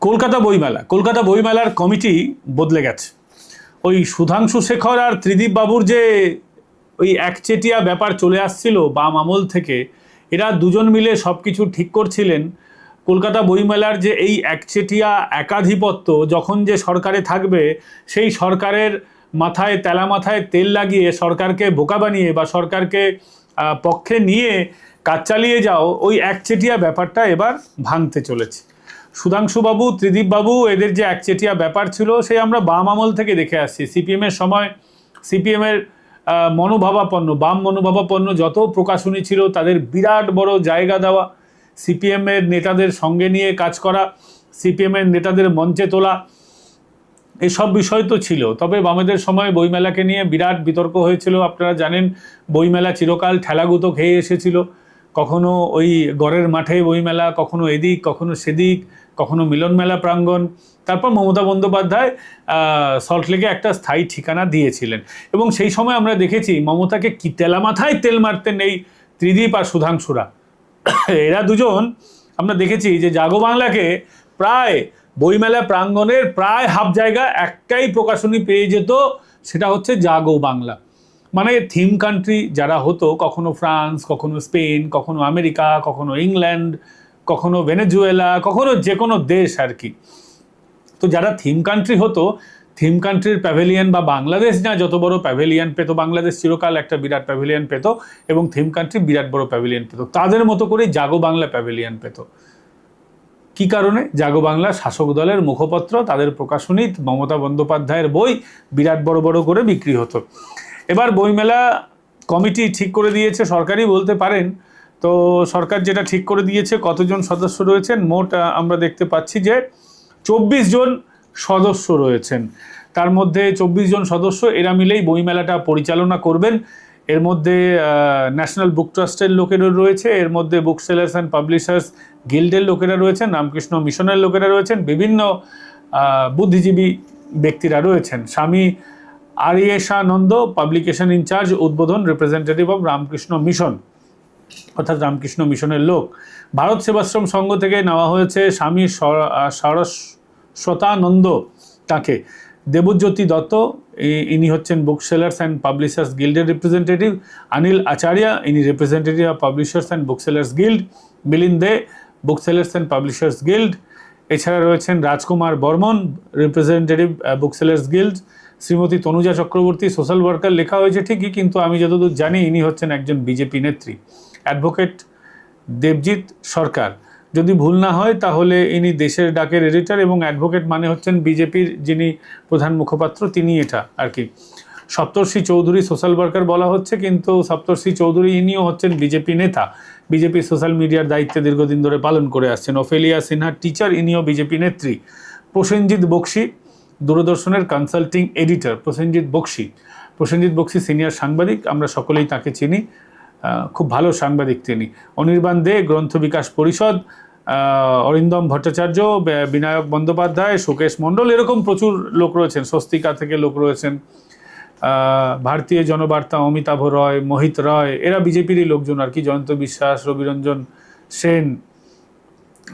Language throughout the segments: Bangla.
কলকাতা বইমেলার কমিটি বদলে গেছে। ওই সুধাংশু শেখর আর ত্রিদীপ বাবুর যে ওই একচেটিয়া ব্যাপার চলে আসছিল বাম আমল থেকে, এরা দুজন মিলে সব কিছু ঠিক করছিলেন। কলকাতা বইমেলার যে এই একচেটিয়া একাধিপত্য যখন যে সরকারে থাকবে, সেই সরকারের মাথায় তেল লাগিয়ে সরকারকে বোকা বানিয়ে বা সরকারকে পক্ষে নিয়ে কাজ চালিয়ে যাও, ওই একচেটিয়া ব্যাপারটা এবার ভাঙতে চলেছে। সুধাংশুবাবু, ত্রিদীপবাবু, এদের যে একচেটিয়া ব্যাপার ছিল সেই আমরা বাম আমল থেকে দেখে আসছি। সিপিএমের সময় সিপিএমের বাম মনোভাবাপন্ন যত প্রকাশনী ছিল তাদের বিরাট বড় জায়গা দেওয়া, সিপিএমের নেতাদের সঙ্গে নিয়ে কাজ করা, সিপিএমের নেতাদের মঞ্চে তোলা, এসব বিষয় তো ছিল। তবে বামেদের সময় বইমেলাকে নিয়ে বিরাট বিতর্ক হয়েছিল। আপনারা জানেন, বইমেলা চিরকাল ঠেলাগুতো খেয়ে এসেছিল। কখনো ওই গড়ের মাঠে বইমেলা, কখনো এদিক, কখনো সেদিক, কখনো মিলন মেলা প্রাঙ্গণ। তারপর মমতা বন্দ্যোপাধ্যায় সল্টলেকে একটা স্থায়ী ঠিকানা দিয়েছিলেন এবং সেই সময় আমরা দেখেছি মমতাকে কি তেলা মাথায় তেল মারতেন এই ত্রিদীপ আর সুধাংশুরা। এরা দুজন আমরা দেখেছি যে জাগো বাংলাকে প্রায় বইমেলা প্রাঙ্গণের প্রায় হাফ জায়গা একটাই প্রকাশনী পেয়ে যেত, সেটা হচ্ছে জাগো বাংলা। মানে থিম কান্ট্রি যারা হতো, কখনো ফ্রান্স, কখনো স্পেন, কখনো আমেরিকা, কখনো ইংল্যান্ড, কখনো ভেনেজুয়েলা, কখনো যে কোনো দেশ আর কি। তো যারা থিম কান্ট্রি হতো, থিম কান্ট্রির প্যাভিলিয়ন বা বাংলাদেশ না যত বড় প্যাভিলিয়ন পেত, বাংলাদেশ চিরকাল একটা বিরাট প্যাভিলিয়ন পেত এবং থিম কান্ট্রি বিরাট বড় প্যাভিলিয়ন পেত, তাদের মতো করে জাগো বাংলা প্যাভিলিয়ন পেত। কি কারণে? জাগো বাংলা শাসক দলের মুখপত্র, তাদের প্রকাশনী, মমতা বন্দ্যোপাধ্যায়ের বই বিরাট বড় বড় করে বিক্রি হতো। এবার বইমেলা কমিটি ঠিক করে দিয়েছে, সরকারই বলতে পারেন। তো সরকার যেটা ঠিক করে দিয়েছে, কতজন সদস্য রয়েছেন মোট আমরা দেখতে পাচ্ছি যে 24 জন সদস্য রয়েছেন। তার মধ্যে 24 জন সদস্য এরা মিলেই বইমেলাটা পরিচালনা করবেন। এর মধ্যে ন্যাশনাল বুক ট্রাস্টের লোকেরা রয়েছে, এর মধ্যে বুক সেলার্স অ্যান্ড পাবলিশার্স গিল্ডের লোকেরা রয়েছেন, রামকৃষ্ণ মিশনের লোকেরা রয়েছেন, বিভিন্ন বুদ্ধিজীবী ব্যক্তিরা রয়েছেন। স্বামী আরিয়েশানন্দ, পাবলিকেশন ইনচার্জ, উদ্বোধন, রিপ্রেজেন্টেটিভ অফ রামকৃষ্ণ মিশন, অর্থাৎ রামকৃষ্ণ মিশনের লোক। ভারত সেবাশ্রম সংঘ থেকে নেওয়া হয়েছে স্বামী সরস্বতানন্দ, তাকে। দেবজ্যোতি দত্ত, ইনি হচ্ছেন বুক সেলার্স অ্যান্ড পাবলিশার্স গিল্ডের রিপ্রেজেন্টেটিভ। অনিল আচার্য, ইনি representative of publishers and book sellers guild. Milind Dey, book sellers and publishers guild. এছাড়া রয়েছেন Rajkumar Barman, representative book sellers guild. Shrimati Tanuja Chakraborty, social worker লেখা হয়েছে ঠিকই, কিন্তু আমি যতদূর জানি ইনি হচ্ছেন একজন বিজেপি নেত্রী। অ্যাডভোকেট দেবজিৎ সরকার, যদি ভুল না হয় তাহলে ইনি দেশের ডাকের এডিটর, এবং অ্যাডভোকেট মানে হচ্ছেন বিজেপির যিনি প্রধান মুখপাত্র, তিনি এটা আর কি। সপ্তর্ষি চৌধুরী সোশ্যাল ওয়ার্কার বলা হচ্ছে, কিন্তু সপ্তর্ষি চৌধুরী ইনিও হচ্ছেন বিজেপি নেতা, বিজেপি সোশ্যাল মিডিয়ার দায়িত্বে দীর্ঘদিন ধরে পালন করে আসছেন। ওফেলিয়া সিনহা টিচার, ইনিও বিজেপি নেত্রী। প্রসেনজিৎ বক্সি, দূরদর্শনের consulting editor Prosenjit Bakshi senior সাংবাদিক, আমরা সকলেই তাকে চিনি, খুব ভালো সাংবাদিক তিনি। অনির্বাণ দে, গ্রন্থ বিকাশ পরিষদ। অরিন্দম ভট্টাচার্য, বিনায়ক বন্দ্যোপাধ্যায়, সুকেশ মণ্ডল, এরকম প্রচুর লোক রয়েছেন। স্বস্তিকা থেকে লোক রয়েছেন, ভারতীয় জনবার্তা, অমিতাভ রয়, মোহিত রয়, এরা বিজেপিরই লোকজন আর কি। জয়ন্ত বিশ্বাস, রবিরঞ্জন সেন,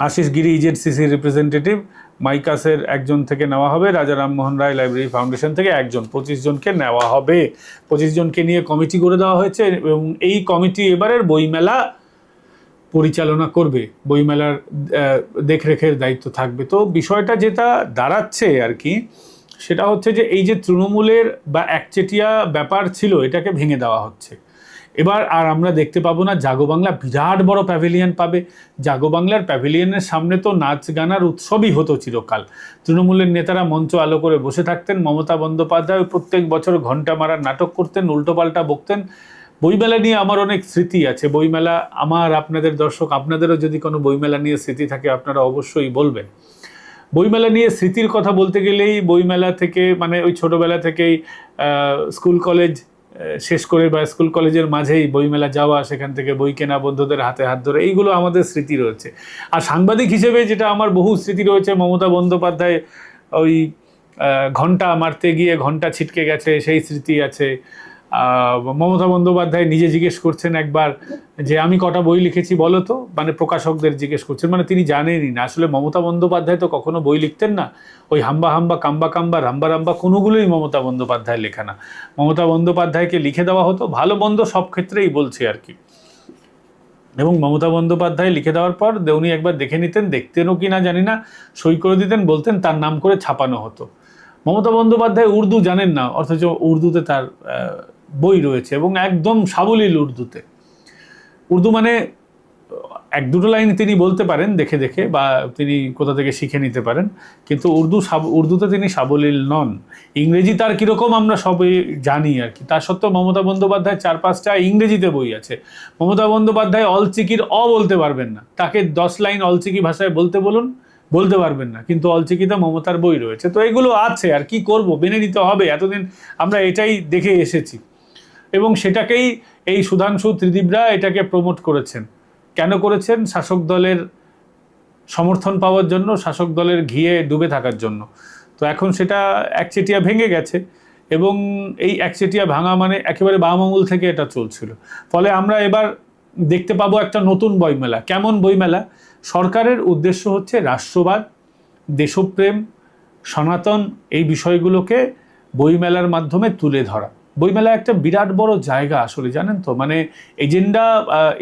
আশিস গিরি, ইজেডসিসির রিপ্রেজেন্টেটিভ। মাইকাসের একজন থেকে নেওয়া হবে, রাজা রামমোহন রায় লাইব্রেরি ফাউন্ডেশন থেকে একজন, 25 জনকে নেওয়া হবে। 25 জনকে নিয়ে কমিটি করে দেওয়া হয়েছে এবং এই কমিটি এবারের বইমেলা পরিচালনা করবে, বইমেলার দেখরেখের দায়িত্ব থাকবে। তো বিষয়টা যেটা দাঁড়াচ্ছে আর কি, সেটা হচ্ছে যে এই যে তৃণমূলের বা একচেটিয়া ব্যাপার ছিল, এটাকে ভেঙে দেওয়া হচ্ছে। এবার আর আমরা দেখতে পাবো না জাগো বাংলা বিরাট বড় প্যাভিলিয়ন পাবে। জাগো বাংলার প্যাভিলিয়নের সামনে তো নাচ গানার উৎসবই হতো চিরকাল। তৃণমূলের নেতারা মঞ্চ আলো করে বসে থাকতেন, মমতা বন্দ্যোপাধ্যায় প্রত্যেক বছর ঘণ্টা মারার নাটক করতেন, উল্টোপাল্টা বকতেন। বইমেলা নিয়ে আমার অনেক স্মৃতি আছে। বইমেলা আমার, আপনাদের দর্শক, আপনাদেরও যদি কোনো বইমেলা নিয়ে স্মৃতি থাকে আপনারা অবশ্যই বলবেন। বইমেলা নিয়ে স্মৃতির কথা বলতে গেলেই বইমেলা থেকে মানে ওই ছোটোবেলা থেকেই স্কুল কলেজ শেষ করে বা স্কুল কলেজের মাঝেই বইমেলা যাওয়া, সেখান থেকে বই কেনা, বন্ধুদের হাতে হাত ধরে, এইগুলো আমাদের স্মৃতি রয়েছে। আর সাংবাদিক হিসেবে যেটা আমার বহু স্মৃতি রয়েছে, মমতা বন্দ্যোপাধ্যায় ওই ঘণ্টা মারতে গিয়ে ঘণ্টা ছিটকে গেছে, সেই স্মৃতি আছে। মমতা বন্দ্যোপাধ্যায় নিজে জিজ্ঞেস করছেন একবার যে আমি কটা বই লিখেছি বলো তো, মানে প্রকাশকদের জিজ্ঞেস করছেন, মানে তিনি জানেনই না আসলে মমতা বন্দ্যোপাধ্যায় তো কখনো বই লিখতেন না। ওই হাম্বা হাম্বা কাম্বা কাম্বা রাম্বা রাম্বা কোনোগুলোই মমতা বন্দ্যোপাধ্যায় লেখা না। মমতা বন্দ্যোপাধ্যায়কে লিখে দেওয়া হতো, ভালো মন্দ সব ক্ষেত্রেই বলছি আর কি। এবং মমতা বন্দ্যোপাধ্যায় লিখে দেওয়ার পর উনি একবার দেখে নিতেন, দেখতেনও কি না জানি না, সই করে দিতেন, বলতেন তার নাম করে ছাপানো হতো। মমতা বন্দ্যোপাধ্যায় উর্দু জানেন না, অথচ উর্দুতে তার বই রয়েছে এবং একদম সাবলীল উর্দুতে। উর্দু মানে এক দুটো লাইন তিনি বলতে পারেন দেখে দেখে, বা তিনি কোথা থেকে শিখে নিতে পারেন, কিন্তু উর্দুতে তিনি সাবলীল নন। ইংরেজি তার কীরকম আমরা সবাই জানি আর কি। তা সত্ত্বেও মমতা বন্দ্যোপাধ্যায় 4-5টা ইংরেজিতে বই আছে। মমতা বন্দ্যোপাধ্যায় অলচিকির বলতে পারবেন না, তাকে 10 লাইন অলচিকি ভাষায় বলতে বলুন, বলতে পারবেন না, কিন্তু অলচিকিতে মমতার বই রয়েছে। তো এগুলো আছে, আর কি করব, মেনে নিতে হবে। এতদিন আমরা এটাই দেখে এসেছি এবং সেটাকেই এই সুধাংশু ত্রিদিবরা এটাকে প্রমোট করেছেন। কেন করেছেন? শাসক দলের সমর্থন পাওয়ার জন্য, শাসক দলের ঘিয়ে ডুবে থাকার জন্য। তো এখন সেটা একচেটিয়া ভেঙে গেছে এবং এই একচেটিয়া ভাঙা মানে একেবারে বাম আমল থেকে এটা চলছিল। ফলে আমরা এবার দেখতে পাবো একটা নতুন বইমেলা। কেমন বইমেলা? সরকারের উদ্দেশ্য হচ্ছে রাষ্ট্রবাদ, দেশপ্রেম, সনাতন এই বিষয়গুলোকে বইমেলার মাধ্যমে তুলে ধরা। বইমেলা একটা বিরাট বড় জায়গা আসলে, জানেন তো, মানে এজেন্ডা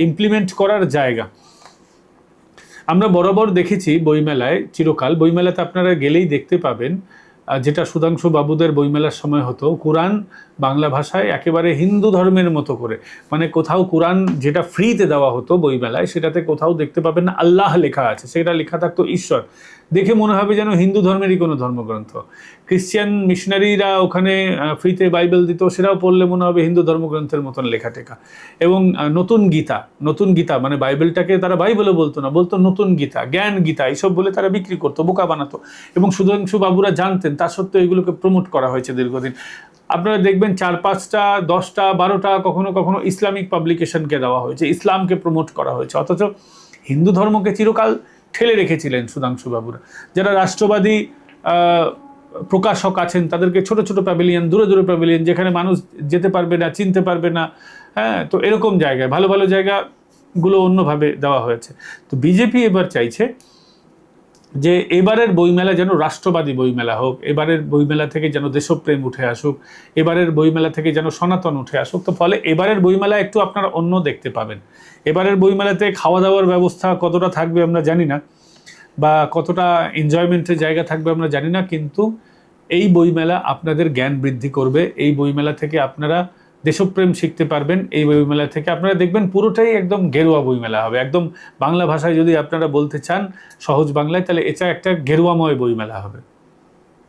ইমপ্লিমেন্ট করার জায়গা। আমরা বরাবর দেখেছি বইমেলায়, চিরকাল বইমেলাতে আপনারা গেলেই দেখতে পাবেন, যেটা সুধাংশু বাবুদের বইমেলার সময় হতো, কোরআন বাংলা ভাষায় একেবারে হিন্দু ধর্মের মতো করে, মানে কোথাও কোরআন যেটা ফ্রিতে দেওয়া হতো বইমেলায়, সেটাতে কোথাও দেখতে পাবেন না আল্লাহ লেখা আছে, সেটা লেখা থাকতো ঈশ্বর। দেখে মনে হবে যেন হিন্দু ধর্মেরই কোনো ধর্মগ্রন্থ। ক্রিশ্চিয়ান মিশনারিরা ওখানে ফ্রিতে বাইবেল দিত, সেটাও পড়লে মনে হবে হিন্দু ধর্মগ্রন্থের মতন লেখা টেখা। এবং নতুন গীতা মানে বাইবেলটাকে তারা বাইবেলও বলতো না, বলতো নতুন গীতা, জ্ঞান গীতা, এইসব বলে তারা বিক্রি করতো, বোকা বানাতো। এবং সুধাংশু বাবুরা জানতেন, তা সত্ত্বেও এগুলোকে প্রমোট করা হয়েছে দীর্ঘদিন। আপনারা দেখবেন 4-5টা 10টা 12টা কখনো কখনো ইসলামিক পাবলিকেশনকে দেওয়া হয়েছে, ইসলামকে প্রমোট করা হয়েছে, অথচ হিন্দু ধর্মকে চিরকাল ঠেলে রেখেছিলেন সুধাংশু বাবুরা। যারা রাষ্ট্রবাদী প্রকাশক আছেন তাদেরকে ছোট ছোট প্যাভিলিয়ন, দূরে দূরে প্যাভিলিয়ন, যেখানে মানুষ যেতে পারবে না, চিনতে পারবে না, হ্যাঁ, তো এরকম জায়গায় ভালো ভালো জায়গাগুলো অন্যভাবে দেওয়া হয়েছে। তো বিজেপি এবার চাইছে যে এবারের বইমেলা যেন রাষ্ট্রবাদী বইমেলা হোক, এবারের বইমেলা থেকে যেন দেশপ্রেম উঠে আসুক, এবারের বইমেলা থেকে যেন সনাতন উঠে আসুক। তো ফলে এবারের বইমেলা একটু আপনারা অন্য দেখতে পাবেন। এবারের বইমেলাতে খাওয়া দাওয়ার ব্যবস্থা কতটা থাকবে আমরা জানি না, বা কতটা এনজয়মেন্টের জায়গা থাকবে আমরা জানি না, কিন্তু এই বইমেলা আপনাদের জ্ঞান বৃদ্ধি করবে। এই বইমেলা থেকে আপনারা দেশপ্রেম শিখতে পারবেন। এই বইমেলা থেকে আপনারা দেখবেন পুরোটাই একদম গেরুয়া বইমেলা হবে। একদম বাংলা ভাষায় যদি আপনারা বলতে চান, সহজ বাংলায়, তাহলে এটা একটা গেরুয়াময় বইমেলা হবে,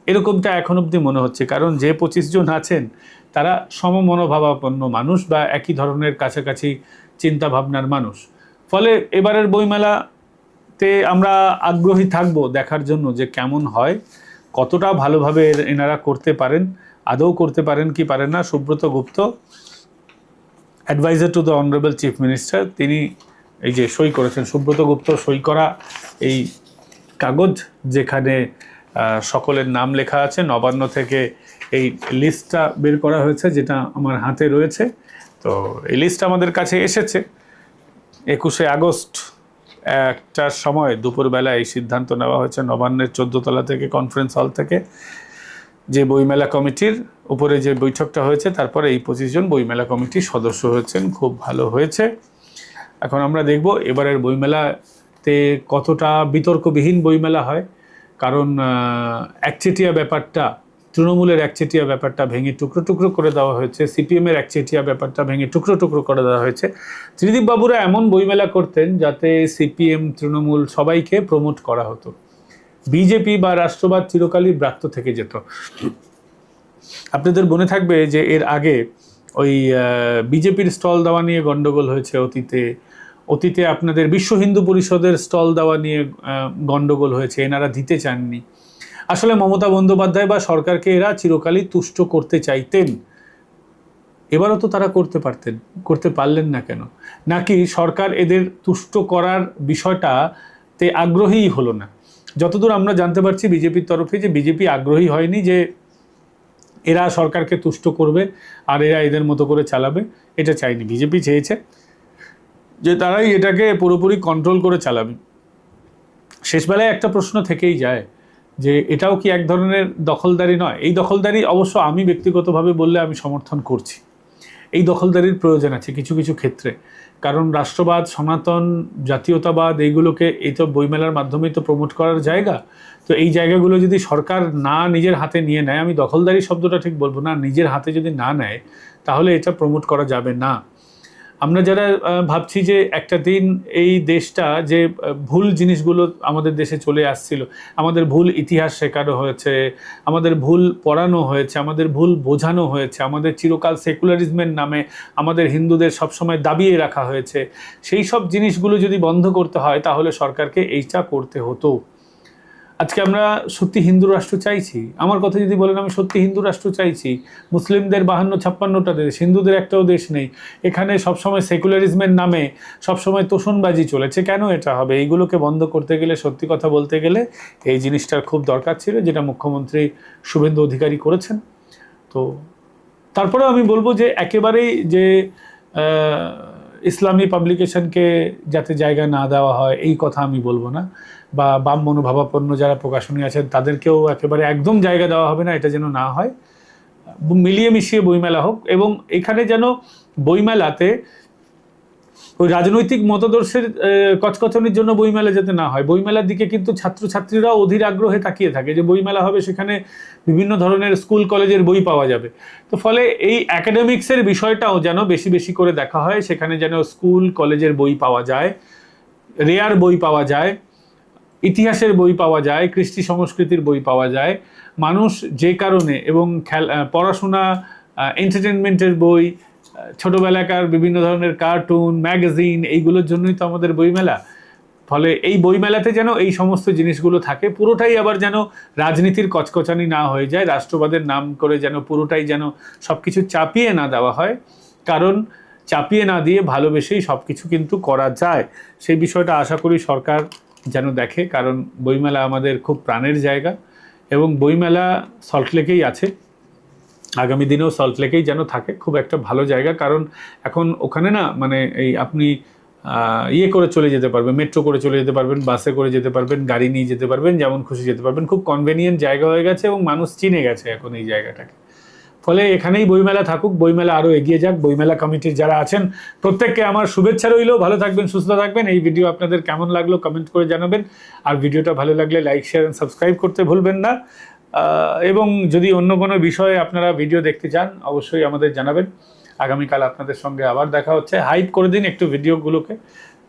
এরকমটা এখন অবধি মনে হচ্ছে। কারণ যে 25 জন আছেন তারা সমমনোভাবাপন্ন মানুষ বা একই ধরনের কাছাকাছি চিন্তা ভাবনার মানুষ। ফলে এবারের বইমেলাতে আমরা আগ্রহী থাকবো দেখার জন্য যে কেমন হয়, কতটা ভালোভাবে এনারা করতে পারেন, আদৌ করতে পারেন কি পারেন না। Subrata Gupta, adviser to the honourable chief minister, তিনি এই যে সই করেছেন, সুব্রত গুপ্ত সই করা এই কাগজ, যেখানে সকলের নাম লেখা আছে। নবান্ন থেকে এই লিস্টটা বের করা হয়েছে, যেটা আমার হাতে রয়েছে। তো এই লিস্ট আমাদের কাছে এসেছে 21শে আগস্ট 1টার সময় দুপুরবেলা এই সিদ্ধান্ত নেওয়া হয়েছে নবান্নের 14 তলা থেকে, কনফারেন্স হল থেকে, যে বইমেলা কমিটির উপরে যে বৈঠকটা হয়েছে, তারপরে এই 25 জন বইমেলা কমিটির সদস্য হয়েছেন। খুব ভালো হয়েছে। এখন আমরা দেখব এবারের বইমেলাতে কতটা বিতর্কবিহীন বইমেলা হয়। কারণ একচেটিয়া ব্যাপারটা, তৃণমূলের একচেটিয়া ব্যাপারটা ভেঙে টুকরো টুকরো করে দেওয়া হয়েছে, সিপিএমের একচেটিয়া ব্যাপারটা ভেঙে টুকরো টুকরো করে দেওয়া হয়েছে। ত্রিদীপ বাবুরা এমন বইমেলা করতেন যাতে সিপিএম, তৃণমূল সবাইকে প্রমোট করা হতো। বিজেপি বা রাষ্ট্রবাদ চিরকালই ব্রাত্য থেকে যেত। আপনাদের মনে থাকবে যে এর আগে ওই বিজেপির স্টল দেওয়া নিয়ে গন্ডগোল হয়েছে অতীতে আপনাদের বিশ্ব হিন্দু পরিষদের স্টল দেওয়া নিয়ে গন্ডগোল হয়েছে, এনারা দিতে চাননি। আসলে মমতা বন্দ্যোপাধ্যায় বা সরকারকে এরা চিরকালই তুষ্ট করতে চাইতেন। এবারও তো তারা করতে পারতেন, করতে পারলেন না কেন? নাকি সরকার এদের তুষ্ট করার বিষয়টাতে আগ্রহী হলো না? যতদূর আমরা জানতে পারছি বিজেপির তরফে, যে বিজেপি আগ্রহী হয়নি যে এরা সরকারকে তুষ্ট করবে আর এরা এদের মতো করে চালাবে, এটা চাইনি। বিজেপি চেয়েছে যে তারাই এটাকে পুরোপুরি কন্ট্রোল করে চালাবে। শেষবেলায় একটা প্রশ্ন থেকেই যায় যে এটাও কি এক ধরনের দখলদারি নয়? এই দখলদারি অবশ্য আমি ব্যক্তিগতভাবে বললে আমি সমর্থন করছি। এই দখলদারির প্রয়োজন আছে কিছু কিছু ক্ষেত্রে, কারণ রাষ্ট্রবাদ, সনাতন, জাতীয়তাবাদ এইগুলোকে এই তো বইমেলার মাধ্যমেই তো প্রমোট করার জায়গা। তো এই জায়গাগুলো যদি সরকার না নিজের হাতে নিয়ে নেয়, আমি দখলদারি শব্দটা ঠিক বলবো না, নিজের হাতে যদি না নেয় তাহলে এটা প্রমোট করা যাবে না। আমরা যারা ভাবছি যে একটা দিন এই দেশটা যে ভুল জিনিসগুলো আমাদের দেশে চলে আসছিল, আমাদের ভুল ইতিহাস শেখানো হয়েছে, আমাদের ভুল পড়ানো হয়েছে, আমাদের ভুল বোঝানো হয়েছে, আমাদের চিরকাল সেকুলারিজমের নামে আমাদের হিন্দুদের সবসময় দাবিয়ে রাখা হয়েছে, সেই সব জিনিসগুলো যদি বন্ধ করতে হয় তাহলে সরকারকে এইটা করতে হতো। আজকে আমরা সত্যি হিন্দু রাষ্ট্র চাইছি? আমার কথা যদি বলেন, আমি সত্যি হিন্দু রাষ্ট্র চাইছি। মুসলিমদের 52-56টা দেশ, হিন্দুদের একটাও দেশ নেই। এখানে সবসময় সেকুলারিজমের নামে সবসময় তোষণবাজি চলেছে। কেন এটা হবে? এইগুলোকে বন্ধ করতে গেলে, সত্যি কথা বলতে গেলে এই জিনিসটার খুব দরকার ছিল, যেটা মুখ্যমন্ত্রী শুভেন্দু অধিকারী করেছেন। তো তারপরেও আমি বলবো যে একেবারেই যে ইসলামী পাবলিকেশনকে যাতে জায়গা না দেওয়া হয় এই কথা আমি বলবো না, বা বাম মনোভাবাপন্ন যারা প্রকাশনী আছেন তাদেরকেও একেবারে একদম জায়গা দেওয়া হবে না, এটা যেন না হয়। মিলিয়ে মিশিয়ে বইমেলা হোক, এবং এখানে যেন বইমেলাতে ওই রাজনৈতিক মতাদর্শের কচকচানির জন্য বইমেলা যাতে না হয়। বইমেলার দিকে কিন্তু ছাত্রছাত্রীরাও অধীর আগ্রহে তাকিয়ে থাকে যে বইমেলা হবে, সেখানে বিভিন্ন ধরনের স্কুল কলেজের বই পাওয়া যাবে। তো ফলে এই অ্যাকাডেমিক্সের বিষয়টাও যেন বেশি বেশি করে দেখা হয়, সেখানে যেন স্কুল কলেজের বই পাওয়া যায়, রেয়ার বই পাওয়া যায়, ইতিহাসের বই পাওয়া যায়, কৃষ্টি সংস্কৃতির বই পাওয়া যায়। মানুষ যে কারণে, এবং পড়াশোনা, এন্টারটেনমেন্টের বই, ছোটোবেলাকার বিভিন্ন ধরনের কার্টুন, ম্যাগাজিন, এইগুলোর জন্যই তো আমাদের বইমেলা। ফলে এই বইমেলাতে যেন এই সমস্ত জিনিসগুলো থাকে, পুরোটাই আবার যেন রাজনীতির কচকচানি না হয়ে যায়, রাষ্ট্রবাদের নাম করে যেন পুরোটাই যেন সব কিছু চাপিয়ে না দেওয়া হয়। কারণ চাপিয়ে না দিয়ে ভালোবেসেই সব কিছু কিন্তু করা যায়। সেই বিষয়টা আশা করি সরকার যেন দেখে, কারণ বইমেলা আমাদের খুব প্রাণের জায়গা, এবং বইমেলা সল্টলেকেই আছে, আগামী দিনেও সল্টলেকেই যেন থাকে। খুব একটা ভালো জায়গা, কারণ এখন ওখানে না মানে এই আপনি ইয়ে করে চলে যেতে পারবেন, মেট্রো করে চলে যেতে পারবেন, বাসে করে যেতে পারবেন, গাড়ি নিয়ে যেতে পারবেন, যেমন খুশি যেতে পারবেন। খুব কনভেনিয়েন্ট জায়গা হয়ে গেছে এবং মানুষ চিনে গেছে এখন এই জায়গাটাকে। ফলে এখানেই বইমেলা থাকুক, বইমেলা আরও এগিয়ে যাক। বইমেলা কমিটির যারা আছেন প্রত্যেককে আমার শুভেচ্ছা রইল। ভালো থাকবেন, সুস্থ থাকবেন। এই ভিডিও আপনাদের কেমন লাগলো কমেন্ট করে জানাবেন, আর ভিডিওটা ভালো লাগলে লাইক, শেয়ার এন্ড সাবস্ক্রাইব করতে ভুলবেন না। এবং যদি অন্য কোনো বিষয়ে আপনারা ভিডিও দেখতে চান অবশ্যই আমাদের জানাবেন। আগামীকাল আপনাদের সঙ্গে আবার দেখা হচ্ছে। হাইপ করে দিন একটু ভিডিওগুলোকে,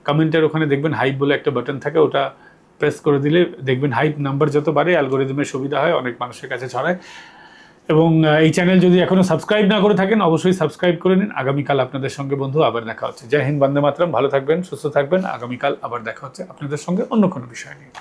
কমেন্টের ওখানে দেখবেন হাইপ বলে একটা বাটন থাকে, ওটা প্রেস করে দিলে দেখবেন হাইপ নাম্বার যত বাড়ে অ্যালগোরিদমের সুবিধা হয়, অনেক মানুষের কাছে ছড়ায়। এবং এই চ্যানেল যদি এখনও সাবস্ক্রাইব না করে থাকেন অবশ্যই সাবস্ক্রাইব করে নিন। আগামীকাল আপনাদের সঙ্গে বন্ধু আবার দেখা হচ্ছে। জয় হিন্দ, বন্দে মাতরম। ভালো থাকবেন, সুস্থ থাকবেন। আগামীকাল আবার দেখা হচ্ছে আপনাদের সঙ্গে অন্য কোনো বিষয় নিয়ে।